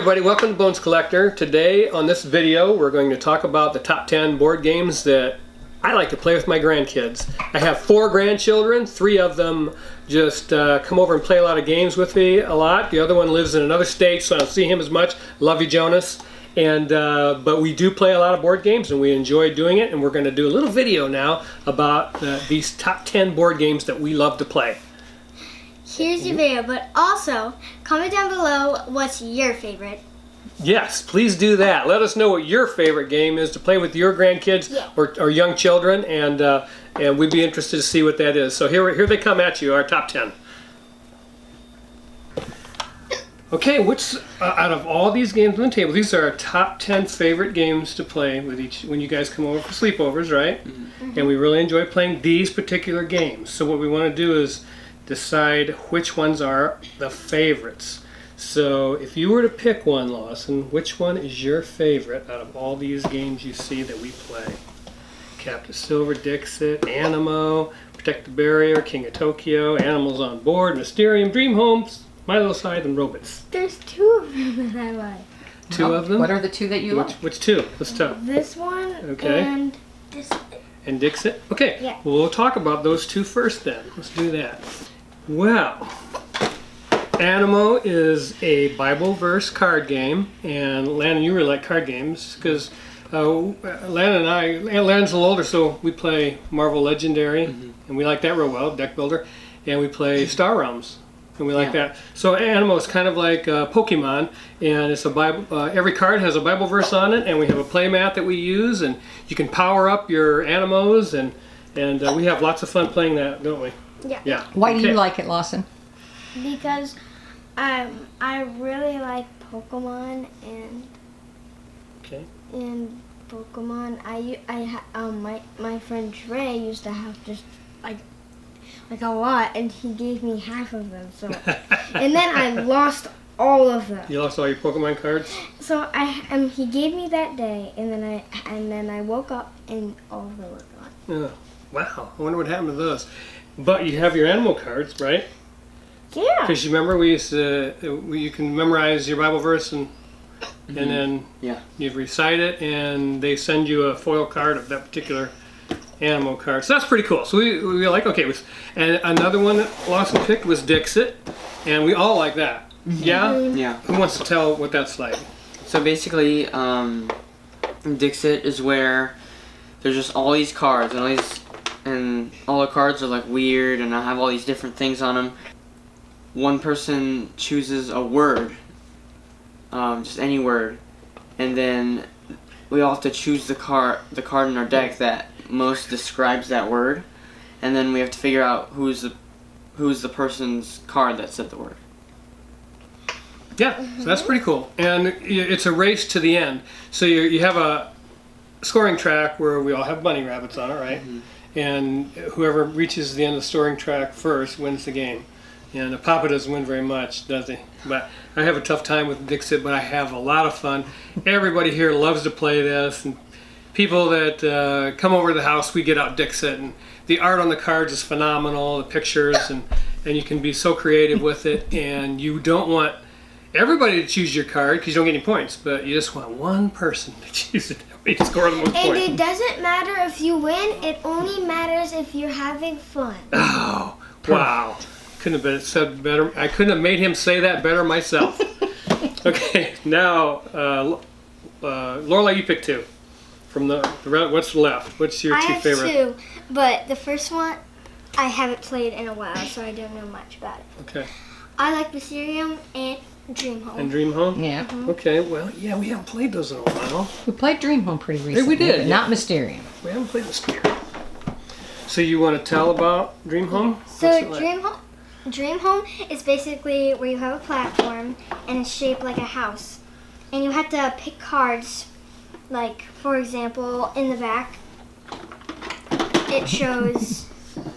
everybody, welcome to Bones Collector. Today on this video we're going to talk about the top 10 board games that I like to play with my grandkids. I have 4 grandchildren. 3 of them just come over and play a lot of games with me a lot. The other one lives in another state, so I don't see him as much. Love you, Jonas. And but we do play a lot of board games and we enjoy doing it, and we're going to do a little video now about these top 10 board games that we love to play. Here's your video, but also comment down below what's your favorite. Yes, please do that. Let us know what your favorite game is to play with your grandkids or young children, and we'd be interested to see what that is. So here they come at you, our top 10. Okay, which out of all these games on the table, these are our top 10 favorite games to play with when you guys come over for sleepovers, right? Mm-hmm. And we really enjoy playing these particular games. So what we want to do is decide which ones are the favorites. So if you were to pick one, Lawson, which one is your favorite out of all these games you see that we play? Captain Silver, Dixit, Animo, Protect the Barrier, King of Tokyo, Animals on Board, Mysterium, Dream Homes, Miloscythe, and Robots. There's 2 of them that I like. 2 of them? What are the 2 that you like? Which 2? Let's tell. This one and this. And Dixit? Okay. Yeah. Well, we'll talk about those 2 first then. Let's do that. Well, Animo is a Bible verse card game, and Lan, you really like card games because Lan and I, Lan's a little older, so we play Marvel Legendary, and we like that real well, deck builder, and we play Star Realms, and we like that. So Animo is kind of like Pokemon, and it's a Bible. Every card has a Bible verse on it, and we have a play mat that we use, and you can power up your Animos, and we have lots of fun playing that, don't we? Yeah. Why do you like it, Lawson? Because I really like Pokemon and Pokemon. My friend Trey used to have just like a lot, and he gave me half of them. So and then I lost all of them. You lost all your Pokemon cards? So he gave me that day, and then I woke up and all of them were gone. Oh, wow. I wonder what happened to those. But you have your Animal cards, right? Yeah. Because you remember we used to, you can memorize your Bible verse and then you recite it, and they send you a foil card of that particular Animal card. So that's pretty cool. So we were like, okay. And another one that Lawson picked was Dixit, and we all like that. Yeah? Yeah. Who wants to tell what that's like? So basically, Dixit is where there's just all these cards and all the cards are like weird, and I have all these different things on them. One person chooses a word, just any word, and then we all have to choose the card in our deck that most describes that word, and then we have to figure out who's the person's card that said the word. Yeah, so that's pretty cool, and it's a race to the end. So you have a scoring track where we all have bunny rabbits on it, right? And whoever reaches the end of the scoring track first wins the game. And Papa doesn't win very much, does he? But I have a tough time with Dixit, but I have a lot of fun. Everybody here loves to play this, and people that come over to the house, we get out Dixit, and the art on the cards is phenomenal, the pictures, and you can be so creative with it, and you don't want everybody to choose your card because you don't get any points, but you just want one person to choose it. To score the most and points. It doesn't matter if you win, it only matters if you're having fun. Oh, wow. Couldn't have been said better. I couldn't have made him say that better myself. Okay, now, Lorelai, you pick 2. From what's left? What's your 2 favorite? I have 2, but the first one I haven't played in a while, so I don't know much about it. Okay. I like Mysterium and Dream Home. And Dream Home? Yeah. Okay, well, yeah, we haven't played those in a while. We played Dream Home pretty recently. We did, but not Mysterium. We haven't played Mysterium. So you want to tell about Dream Home? So Dream Home is basically where you have a platform and it's shaped like a house. And you have to pick cards, like, for example, in the back, it shows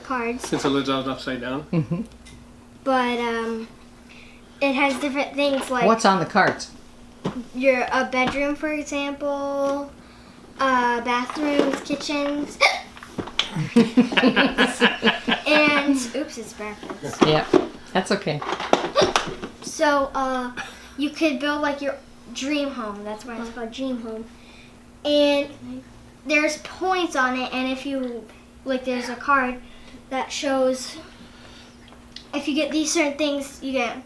cards. Since the lid's upside down? But, it has different things like... What's on the cards? A bedroom, for example, bathrooms, kitchens, and oops, it's backwards. Yeah, that's okay. So you could build like your Dream Home. That's why it's called Dream Home. And there's points on it, and if you, like, there's a card that shows if you get these certain things, you get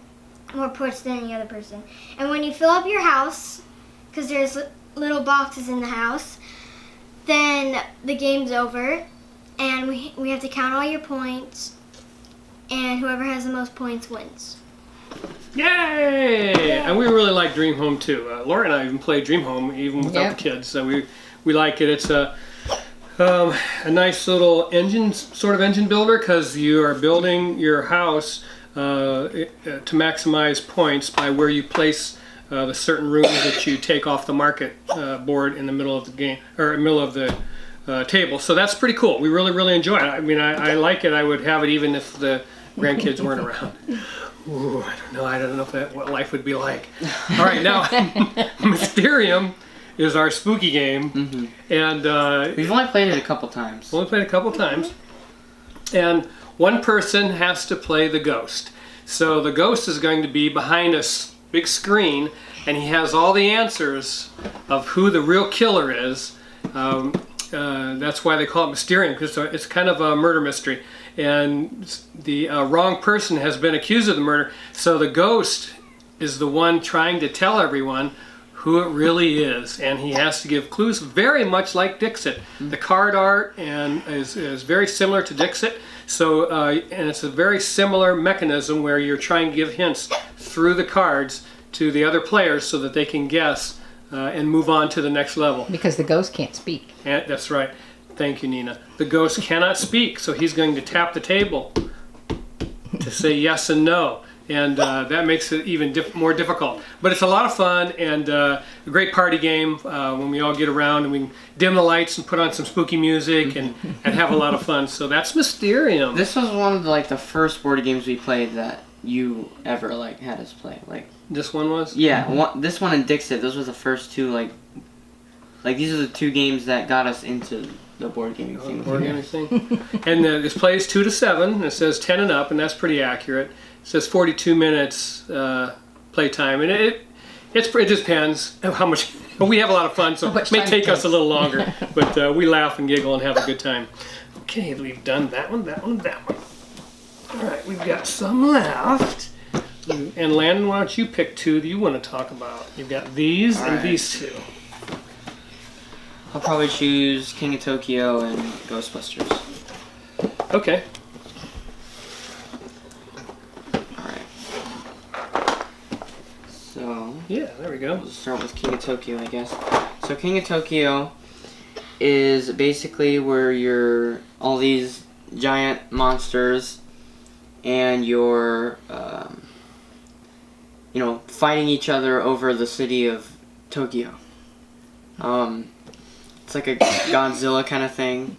more points than any other person. And when you fill up your house, because there's little boxes in the house, then the game's over, and we have to count all your points, and whoever has the most points wins. Yay! And we really like Dream Home too. Laura and I even play Dream Home even without the kids. So we like it. It's a nice little sort of engine builder, because you are building your house to maximize points by where you place the certain rooms that you take off the market board in the middle of the game, or middle of the table. So that's pretty cool. We really enjoy it. I mean, I like it. I would have it even if the grandkids weren't around. Ooh, I don't know what life would be like. All right, now Mysterium is our spooky game, and we've only played it a couple times. And one person has to play the ghost. So the ghost is going to be behind a big screen, and he has all the answers of who the real killer is. That's why they call it Mysterium, because it's kind of a murder mystery. And the wrong person has been accused of the murder, so the ghost is the one trying to tell everyone who it really is, and he has to give clues, very much like Dixit. The card art is very similar to Dixit, so and it's a very similar mechanism where you're trying to give hints through the cards to the other players so that they can guess and move on to the next level. Because the ghost can't speak. And that's right. Thank you, Nina. The ghost cannot speak, so he's going to tap the table to say yes and no. And that makes it even more difficult. But it's a lot of fun, and a great party game when we all get around and we can dim the lights and put on some spooky music and have a lot of fun. So that's Mysterium. This was one of the first board games we played that you ever had us play. This one was? Yeah, this one and Dixit. Those were the first two. These are the two games that got us into the board gaming thing. And this plays 2 to 7. And it says 10 and up, and that's pretty accurate. It says 42 minutes play time, and it just depends how much. We have a lot of fun, so it may take us a little longer, but we laugh and giggle and have a good time. Okay, we've done that one. All right, we've got some left. And Landon, why don't you pick 2 that you want to talk about? You've got these and these 2. I'll probably choose King of Tokyo and Ghostbusters. Okay. Alright. So... yeah, there we go. We'll start with King of Tokyo, I guess. So King of Tokyo is basically where you're all these giant monsters and you're, fighting each other over the city of Tokyo. It's like a Godzilla kind of thing,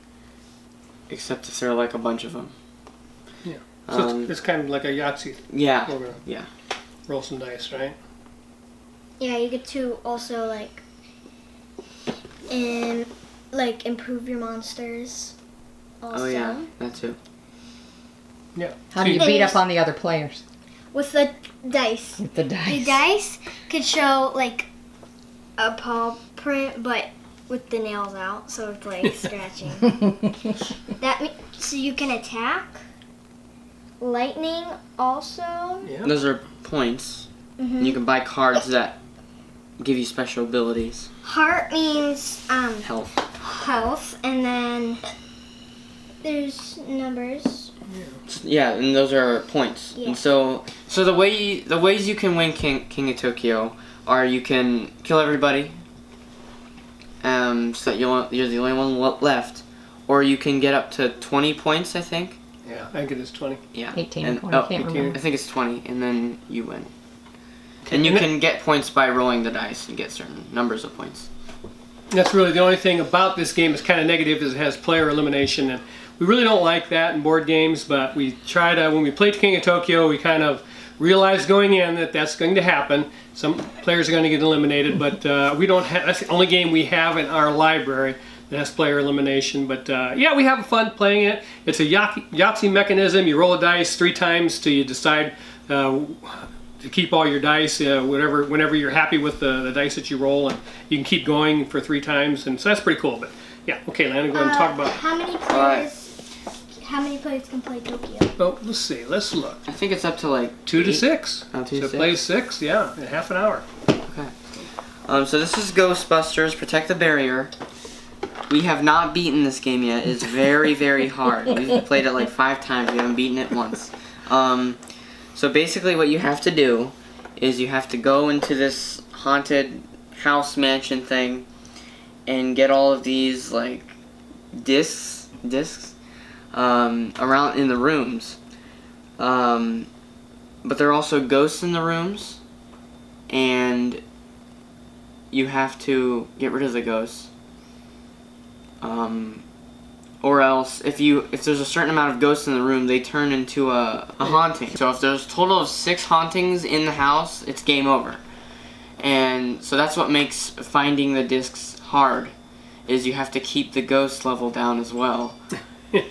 except if there are a bunch of them. Yeah. So it's kind of like a Yahtzee. Yeah. Program. Yeah. Roll some dice, right? Yeah, you get to also improve your monsters. Also. Oh yeah, that too. Yeah. How do you beat up on the other players? With the dice. With the dice. The dice could show a paw print, but with the nails out, so it's scratching. That means so you can attack. Lightning also. Yeah. Those are points. And you can buy cards that give you special abilities. Heart means Health. Health, and then there's numbers. Yeah, and those are points. Yeah. And so the ways you can win King of Tokyo are you can kill everybody, so that you're the only one left, or you can get up to 20 points, I think. Yeah, I think it is 20. Yeah. 18 and, or 20, I can't remember. I think it's 20, and then you win. And you can get points by rolling the dice and get certain numbers of points. That's really the only thing about this game is kind of negative, is it has player elimination, and we really don't like that in board games, but we try to, when we played King of Tokyo, we kind of realized going in that that's going to happen. Some players are going to get eliminated, but we don't have, that's the only game we have in our library that has player elimination. But yeah, we have fun playing it. It's a Yahtzee mechanism. You roll a dice 3 times till you decide to keep all your dice, whenever you're happy with the dice that you roll, and you can keep going for 3 times, and so that's pretty cool. But yeah, okay, Lana, go ahead and talk about. How many players can play Tokyo? Oh, let's see. Let's look. I think it's up to like 2 to 8. 6. Oh, 2 to So 6. play 6, yeah, in half an hour. Okay. So this is Ghostbusters: Protect the Barrier. We have not beaten this game yet. It's very, very hard. We've played it like 5 times. We haven't beaten it once. So basically what you have to do is you have to go into this haunted house mansion thing and get all of these like discs around in the rooms. But there are also ghosts in the rooms, and you have to get rid of the ghosts. Or else, if there's a certain amount of ghosts in the room, they turn into a haunting. So if there's a total of 6 hauntings in the house, it's game over. And so that's what makes finding the discs hard, is you have to keep the ghost level down as well.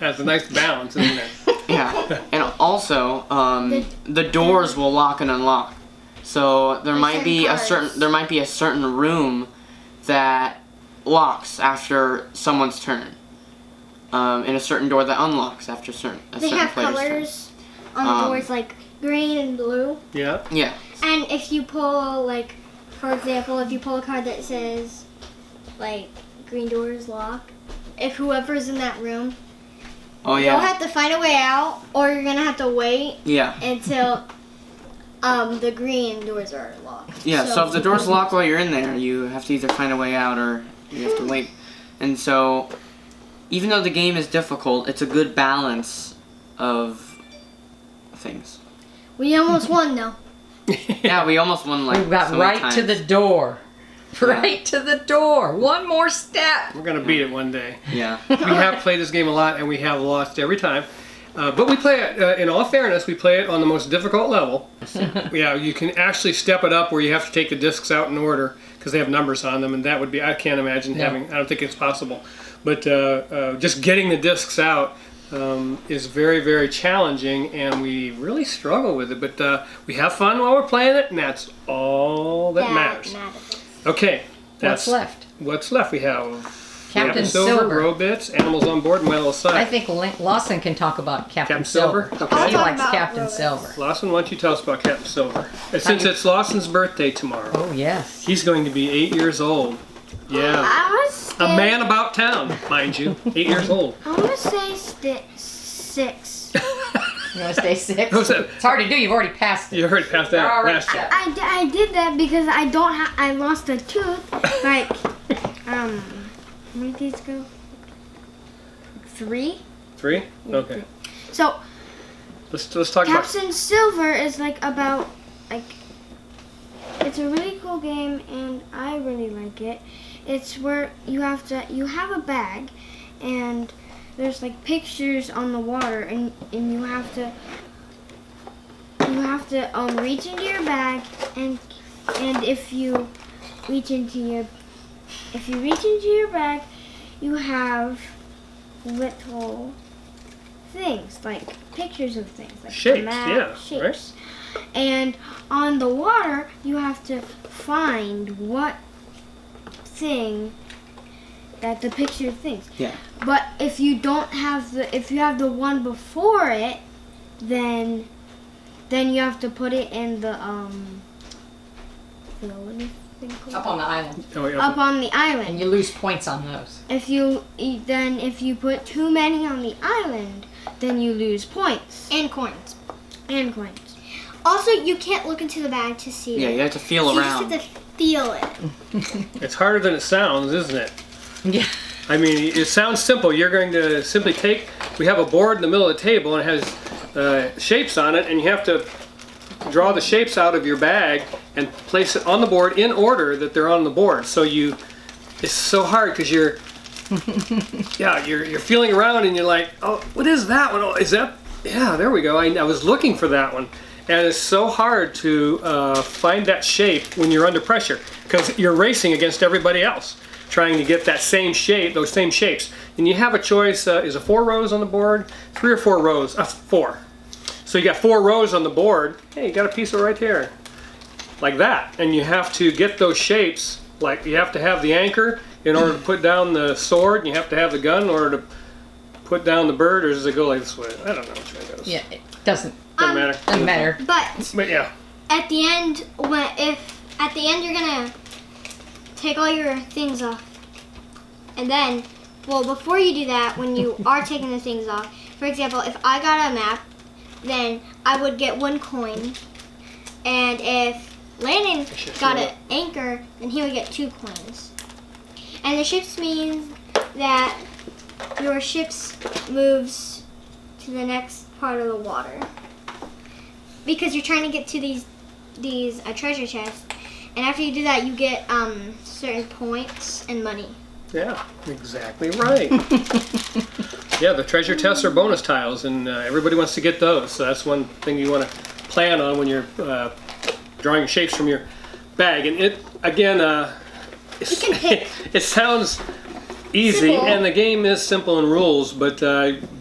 That's a nice balance, isn't it? Yeah, and also the doors will lock and unlock. So there might be a certain room that locks after someone's turn. And a certain door that unlocks after They have colors on the doors, like green and blue. Yeah. Yeah. And if you pull, like, for example, if you pull a card that says, like, green doors lock, if whoever's in that room, Oh you'll yeah. have to find a way out, or you're gonna have to wait Yeah. until the green doors are locked. Yeah. So if the doors lock while you're in there, you have to either find a way out or you have to wait. And so, even though the game is difficult, it's a good balance of things. We almost won, though. Yeah, we almost won like We got so many right to times. the door. Right to the door. One more step. We're gonna beat it one day. Yeah. We have played this game a lot, and we have lost every time. But we play it, in all fairness, we play it on the most difficult level. Yeah, you can actually step it up where you have to take the discs out in order, because they have numbers on them, and that would be, I can't imagine having, I don't think it's possible. But just getting the discs out is very, very challenging, and we really struggle with it. But we have fun while we're playing it, and that's all that matters. Okay. What's left? What's left? We have Captain Silver. Robits, Animals on Board, and Miloscythe. I think Lawson can talk about Captain Silver? Silver. Okay. He I'll likes talk about Captain Robits. Silver. Lawson, why don't you tell us about Captain Silver? And since it's Lawson's birthday tomorrow, Oh, yes. he's going to be 8 years old. Yeah. I was A man about town, mind you. 8 years old. I want to say 6. You want to stay 6? Who's that? It's hard to do. You've already passed it. You heard past that All right. last year. I did that because I lost a tooth. Like, how many days ago? 3? 3? Okay. So, Let's talk about. Captain Silver is like about, like, it's a really cool game and I really like it. It's where you have a bag and there's like pictures on the water and you have to reach into your bag and if you reach into your bag you have little things like pictures of things like Shapes, a map, yeah, shapes. And on the water you have to find what thing that the picture thinks. Yeah. But if you have the one before it, then you have to put it in the what is it called? Up on the island. Oh, yeah. Up on the And island. you lose points on those. If you put too many on the island, then you lose points And coins. and coins. Also, you can't look into the bag to see Yeah, it. you have to feel You around. just have to feel it. It's harder than it sounds, isn't it? Yeah. I mean, it sounds simple. You're going to simply we have a board in the middle of the table and it has shapes on it, and you have to draw the shapes out of your bag and place it on the board in order that they're on the board. So it's so hard because you're feeling around and you're like, oh, what is that one? Oh, is that? Yeah, there we go. I was looking for that one. And it's so hard to find that shape when you're under pressure because you're racing against everybody else, trying to get that same shape, those same shapes. And you have a choice, is it 4 rows on the board? 3 or 4 rows? 4. So you got 4 rows on the board. Hey, you got a piece of right here. Like that. And you have to get those shapes. Like you have to have the anchor in order to put down the sword, and you have to have the gun in order to put down the bird, or does it go like this way? I don't know which way it goes. Yeah, it doesn't Doesn't matter. matter. But yeah. At the end, you're gonna take all your things off, and then, well, before you do that, when you are taking the things off, for example, if I got a map, then I would get 1 coin, and if Landon got an anchor, then he would get 2 coins. And the ships means that your ships moves to the next part of the water, because you're trying to get to these treasure chests, and after you do that, you get certain points and money. Yeah, exactly right. Yeah, the treasure tests are bonus tiles, and everybody wants to get those. So that's one thing you want to plan on when you're drawing shapes from your bag. And it, again, it sounds easy, Simple. and the game is simple in rules, but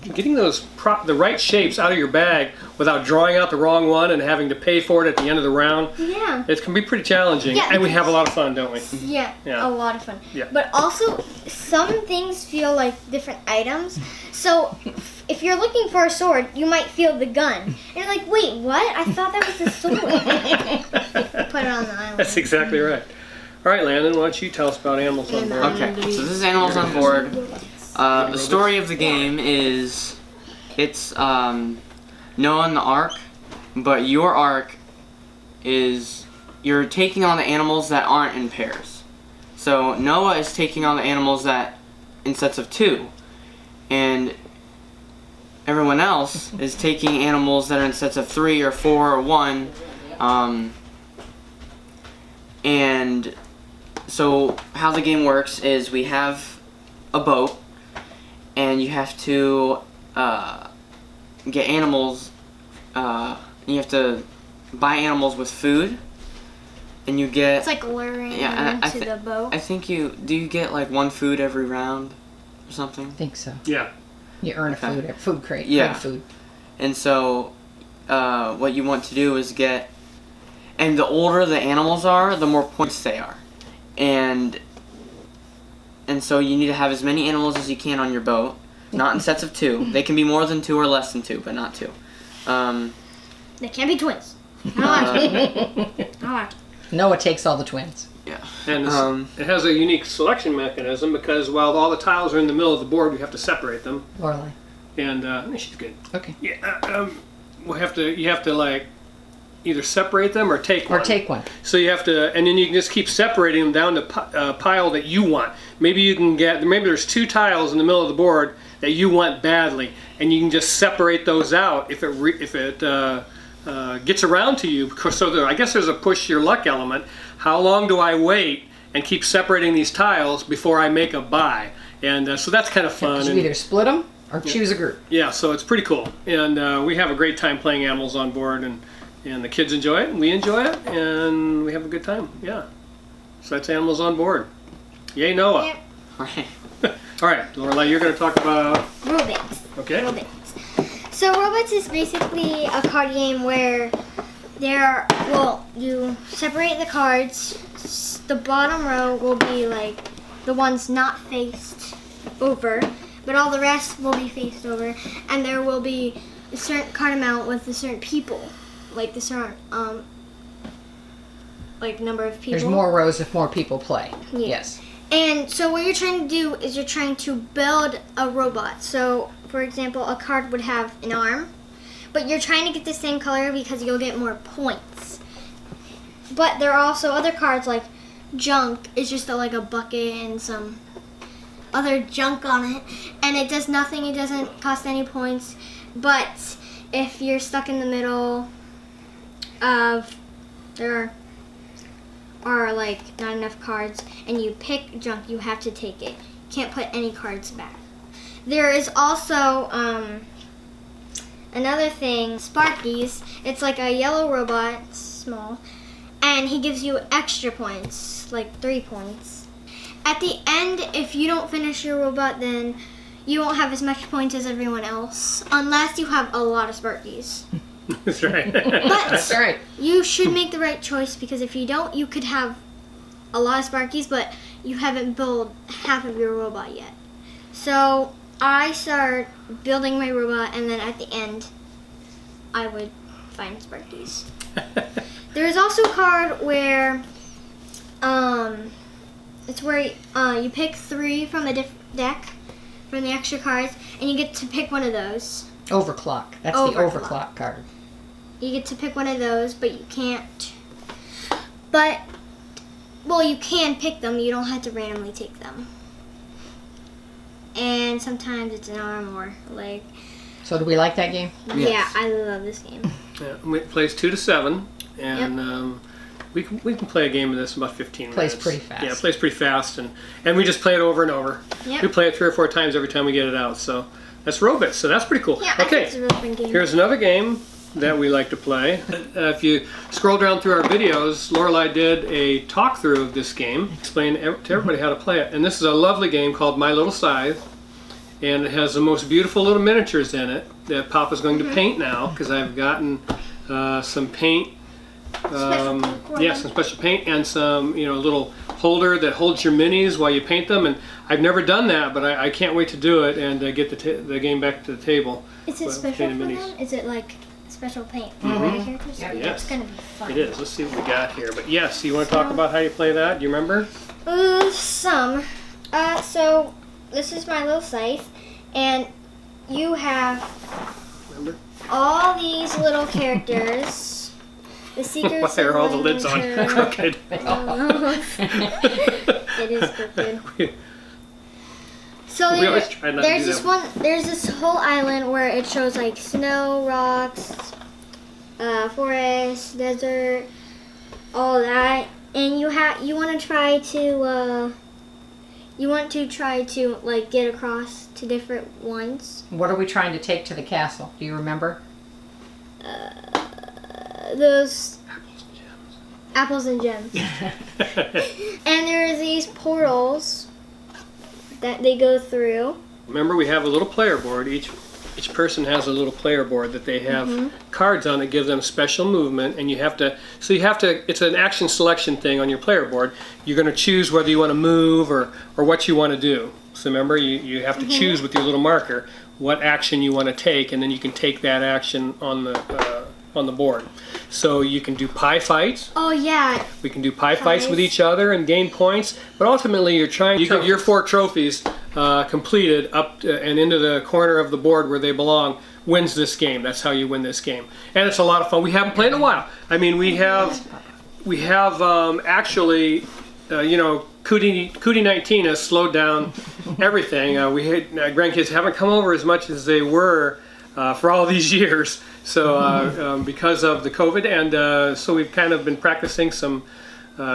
getting the right shapes out of your bag without drawing out the wrong one and having to pay for it at the end of the round, Yeah. it can be pretty challenging. Yeah, And we have a lot of fun, don't we? Yeah, Yeah. a lot of fun. Yeah. But also, some things feel like different items. So, if you're looking for a sword, you might feel the gun. And you're like, wait, what? I thought that was a sword. Put it on the island. That's exactly right. All right, Landon, why don't you tell us about Animals on Board? Okay, so this is Animals on Board. The story of the game is it's Noah and the Ark, but your Ark is you're taking on the animals that aren't in pairs. So Noah is taking on the animals that in sets of 2, and everyone else is taking animals that are in sets of 3 or 4 or 1, and so how the game works is we have a boat, and you have to get animals. You have to buy animals with food, and you get. It's like luring Yeah, them into the boat. I think you get like 1 food every round, or something. I think so. Yeah. You earn Okay. a food crate. Yeah. Food. And so, what you want to do is get, and the older the animals are, the more points they are, and so you need to have as many animals as you can on your boat, not in sets of 2. They can be more than 2 or less than 2, but not 2. They can't be twins. I don't like it. Noah takes all the twins. Yeah. And it has a unique selection mechanism because while all the tiles are in the middle of the board, we have to separate them. Lorelai. And she's good. Okay. Yeah, you have to like either separate them or take one. Or take one. So you have to, and then you can just keep separating them down to pile that you want. Maybe there's 2 tiles in the middle of the board that you want badly, and you can just separate those out if it gets around to you. So I guess there's a push your luck element. How long do I wait and keep separating these tiles before I make a buy? And so that's kind of fun. You and- either split them or choose a group. yeah, so it's pretty cool, and we have a great time playing Animals on Board, and the kids enjoy it, and we enjoy it, and we have a good time. Yeah, so that's Animals on Board. Yay, Noah! Yep. Right. All right, Lorelai, you're going to talk about. Robots. Okay. So Robots is basically a card game where you separate the cards. The bottom row will be like the ones not faced over, but all the rest will be faced over, and there will be a certain card amount with a certain people, like the certain like number of people. There's more rows if more people play. Yeah. Yes. And so what you're trying to do is you're trying to build a robot. So, for example, a card would have an arm, but you're trying to get the same color because you'll get more points. But there are also other cards like junk. It's just like a bucket and some other junk on it, and it does nothing. It doesn't cost any points. But if you're stuck in the middle of there are like not enough cards and you pick junk, you have to take it. You can't put any cards back. There is also another thing, Sparky's. It's like a yellow robot, it's small, and he gives you extra points, like 3 points. At the end, if you don't finish your robot, then you won't have as much points as everyone else, unless you have a lot of Sparkies. That's right. That's right. You should make the right choice because if you don't, you could have a lot of Sparkies, but you haven't built half of your robot yet. So I start building my robot, and then at the end, I would find Sparkies. There's also a card where, it's where you pick 3 from the deck, from the extra cards, and you get to pick one of those. Overclock. That's the overclock card. You get to pick one of those, but you can't. But, well, you can pick them. You don't have to randomly take them. And sometimes it's an arm or a leg. So do we like that game? Yes. Yeah, I love this game. Yeah, it plays 2 to 7, and we can play a game of this in about 15 minutes. Plays pretty fast. Yeah, it plays pretty fast, and we just play it over and over. Yep. We play it 3 or 4 times every time we get it out. So that's Robit. So that's pretty cool. Yeah, I think Okay, it's a really fun game. here's another game that we like to play. If you scroll down through our videos, Lorelei did a talk through of this game, explain to everybody how to play it. And this is a lovely game called Miloscythe. And it has the most beautiful little miniatures in it that Papa's going to paint now, because I've gotten some paint. Special paint for Yeah, them. some special paint and some, little holder that holds your minis while you paint them. And I've never done that, but I can't wait to do it and get the game back to the table. Is it Well, special for painted minis. them? Is it like special paint for the characters? Yep. Yes. It's gonna be fun. It is. Let's see what we got here. But yes, you want to talk about how you play that? Do you remember? Some. So this is my little scythe, and you have Remember? all these little characters. The Seekers. Why are all the of lids on? Winter. Okay. It is crooked. So We always try not to there's do this that. one. There's this whole island where it shows like snow, rocks, forest, desert, all that, and you want to try to like get across to different ones. What are we trying to take to the castle? Do you remember? Those apples and gems. And there are these portals that they go through. Remember, we have a little player board. Each person has a little player board that they have cards on that give them special movement, and you have to. It's an action selection thing on your player board. You're going to choose whether you want to move or what you want to do. So remember, you have to choose with your little marker what action you want to take, and then you can take that action on the board. So you can do pie fights. Oh yeah. We can do pie fights with Pies. each other and gain points. But ultimately, you get your 4 trophies completed up and into the corner of the board where they belong. Wins this game. That's how you win this game. And it's a lot of fun. We haven't played in a while. I mean, we have actually, Cootie 19 has slowed down everything. Grandkids haven't come over as much as they were for all these years. So because of the COVID, and so we've kind of been practicing some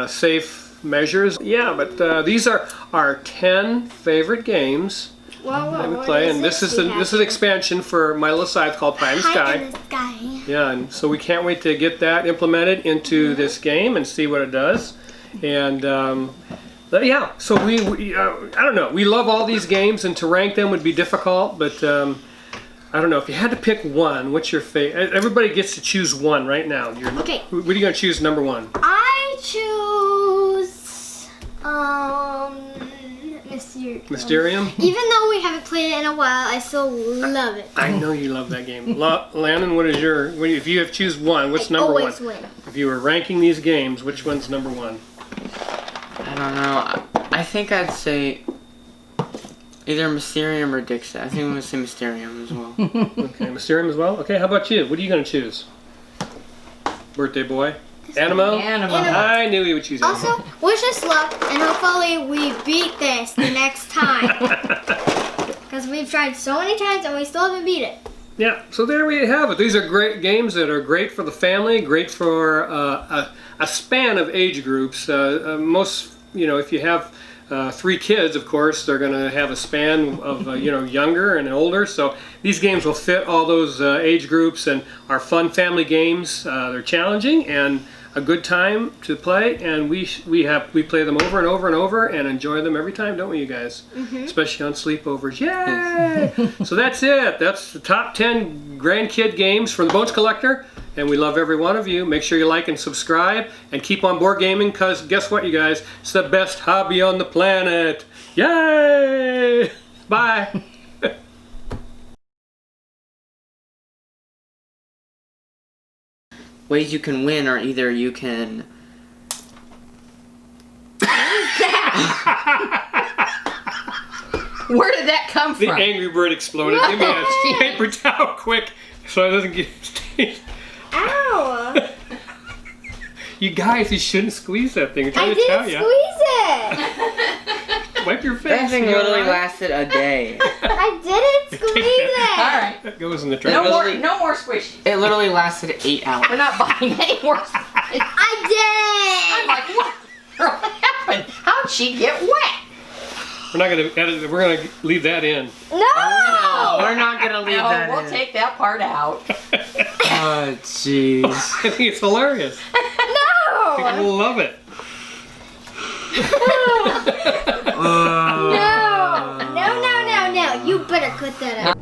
safe measures. Yeah, but these are our 10 favorite games that we play, and this is an expansion for Miloscythe called Pie in the High Sky. in the sky. Yeah, and so we can't wait to get that implemented into this game and see what it does. And yeah, so we I don't know. We love all these games, and to rank them would be difficult, but. I don't know, if you had to pick one, what's your favorite? Everybody gets to choose one right now. Okay. What are you going to choose number 1? I choose Mysterium? Even though we haven't played it in a while, I still love it. I know you love that game. Landon, what is if you have to choose one, what's number 1? Always win. If you were ranking these games, which one's number 1? I don't know. I think I'd say either Mysterium or Dixit. I think I'm going to say Mysterium as well. Okay, Mysterium as well? Okay, how about you? What are you going to choose? Birthday boy? Animo? Animo. I knew you would choose Animo. Also, wish us luck, and hopefully we beat this the next time. Because we've tried so many times and we still haven't beat it. Yeah, so there we have it. These are great games that are great for the family, great for a span of age groups. Most, if you have 3 kids, of course, they're going to have a span of younger and older. So these games will fit all those age groups and are fun family games. They're challenging, and a good time to play, and we play them over and over and over and enjoy them every time, don't we, you guys? Especially on sleepovers. Yay! So that's it. That's the top 10 grandkid games from the Bones Collector, and we love every one of you. Make sure you like and subscribe and keep on board gaming, because guess what, you guys? It's the best hobby on the planet. Yay! Bye. Ways you can win are either you can Where did that come The from? Angry Bird exploded. Give me a paper towel quick so it doesn't get stained. Ow! You guys, you shouldn't squeeze that thing. I'm I trying to didn't tell you. squeeze it. Wipe your face. That thing you literally alright? lasted a day. I didn't squeeze it. All right. That goes in the trash. No more, Literally- no more squishy. It literally lasted 8 hours. We're not buying any more. I'm I did. like, what happened? How'd she get wet? We're not gonna edit it. We're gonna leave that in. No. No, we're not gonna leave No, that we'll in. take that part out. Oh, jeez. I think it's hilarious. No. People will love it. No. No. No. No. No. You better cut that out.